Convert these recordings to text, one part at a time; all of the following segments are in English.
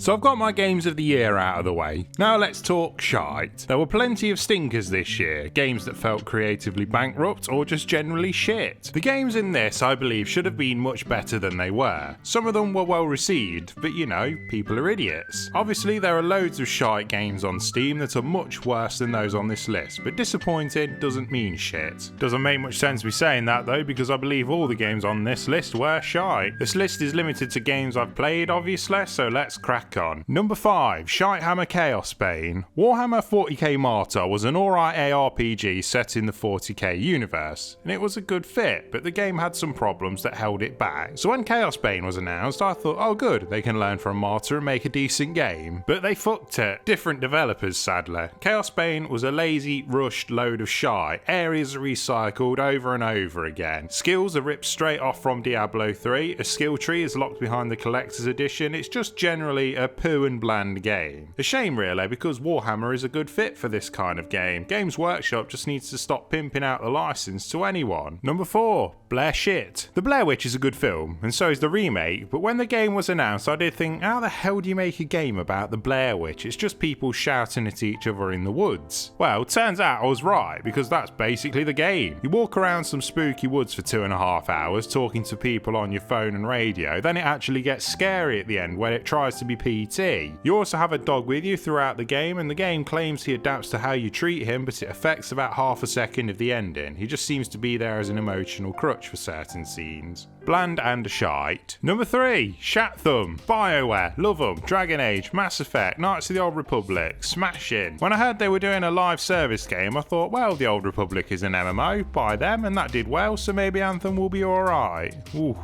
So I've got my games of the year out of the way. Now let's talk shite. There were plenty of stinkers this year, games that felt creatively bankrupt or just generally shit. The games in this, I believe, should have been much better than they were. Some of them were well received, but you know, people are idiots. Obviously there are loads of shite games on Steam that are much worse than those on this list, but disappointed doesn't mean shit. Doesn't make much sense me saying that though, because I believe all the games on this list were shite. This list is limited to games I've played obviously, so let's crack on. Number 5, Shitehammer Chaos Bane. Warhammer 40k Martyr was an alright ARPG set in the 40k universe, and it was a good fit, but the game had some problems that held it back. So when Chaos Bane was announced, I thought, oh good, they can learn from Martyr and make a decent game. But they fucked it. Different developers, sadly. Chaos Bane was a lazy, rushed load of shite. Areas are recycled over and over again. Skills are ripped straight off from Diablo 3. A skill tree is locked behind the collector's edition. It's just generally a poo and bland game. A shame really, because Warhammer is a good fit for this kind of game. Games Workshop just needs to stop pimping out the license to anyone. Number 4, Blair Shit. The Blair Witch is a good film, and so is the remake, but when the game was announced I did think, how the hell do you make a game about the Blair Witch? It's just people shouting at each other in the woods. Well, turns out I was right, because that's basically the game. You walk around some spooky woods for 2.5 hours talking to people on your phone and radio, then it actually gets scary at the end when it tries to be PT. You also have a dog with you throughout the game, and the game claims he adapts to how you treat him, but it affects about half a second of the ending. He just seems to be there as an emotional crutch for certain scenes. Bland and shite. Number 3, Shat Thumb. BioWare, love 'em. Dragon Age, Mass Effect, Knights of the Old Republic, smashing. When I heard they were doing a live service game, I thought, well, the Old Republic is an MMO, buy them, and that did well, so maybe Anthem will be alright. Ooh.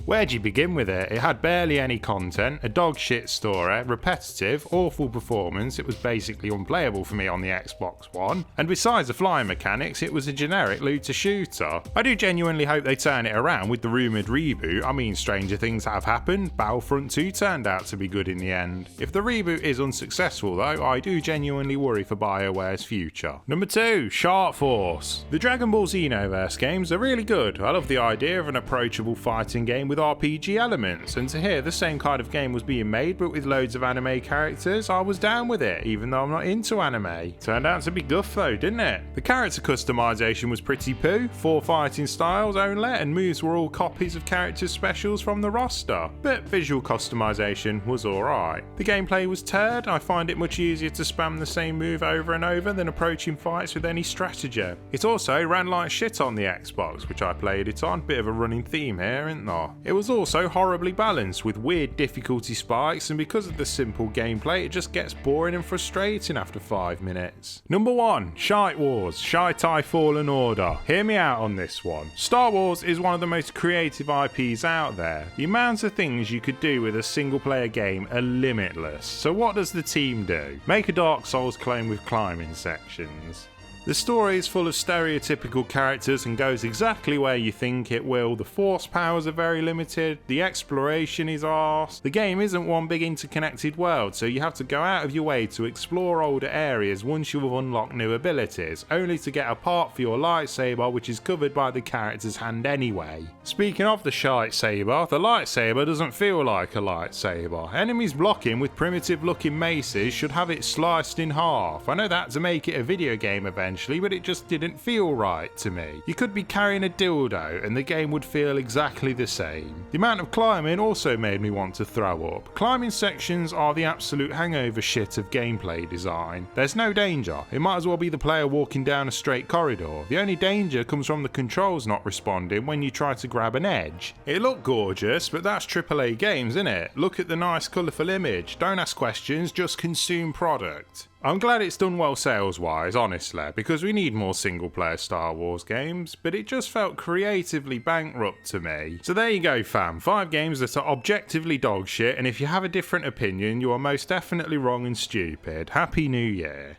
Where'd you begin with it? It had barely any content, a dog shit story, repetitive, awful performance, it was basically unplayable for me on the Xbox One, and besides the flying mechanics, it was a generic looter shooter. I do genuinely hope they turn it around with the rumoured reboot. I mean, stranger things have happened. Battlefront 2 turned out to be good in the end. If the reboot is unsuccessful though, I do genuinely worry for BioWare's future. Number 2, Shark Force. The Dragon Ball Xenoverse games are really good. I love the idea of an approachable fighting game with RPG elements, and to hear the same kind of game was being made but with loads of anime characters, I was down with it, even though I'm not into anime. Turned out to be guff though, didn't it? The character customization was pretty poo, 4 fighting styles only, and moves were all copies of character specials from the roster, but visual customization was alright. The gameplay was turd. I find it much easier to spam the same move over and over than approaching fights with any strategy. It also ran like shit on the Xbox, which I played it on, bit of a running theme here, isn't there? It was also horribly balanced with weird difficulty spikes, and because of the simple gameplay it just gets boring and frustrating after 5 minutes. Number 1, Shite Wars, Shite Fallen Order. Hear me out on this one. Star Wars is one of the most creative IPs out there. The amounts of things you could do with a single player game are limitless. So what does the team do? Make a Dark Souls clone with climbing sections. The story is full of stereotypical characters and goes exactly where you think it will. The force powers are very limited, the exploration is arse. The game isn't one big interconnected world, so you have to go out of your way to explore older areas once you have unlocked new abilities, only to get a part for your lightsaber which is covered by the character's hand anyway. Speaking of the shite saber, the lightsaber doesn't feel like a lightsaber. Enemies blocking with primitive looking maces should have it sliced in half. I know that to make it a video game event, but it just didn't feel right to me. You could be carrying a dildo and the game would feel exactly the same. The amount of climbing also made me want to throw up. Climbing sections are the absolute hangover shit of gameplay design. There's no danger. It might as well be the player walking down a straight corridor. The only danger comes from the controls not responding when you try to grab an edge. It looked gorgeous, but that's AAA games, innit? Look at the nice colourful image. Don't ask questions, just consume product. I'm glad it's done well sales-wise, honestly, because we need more single-player Star Wars games, but it just felt creatively bankrupt to me. So there you go fam, 5 games that are objectively dog shit, and if you have a different opinion, you are most definitely wrong and stupid. Happy New Year.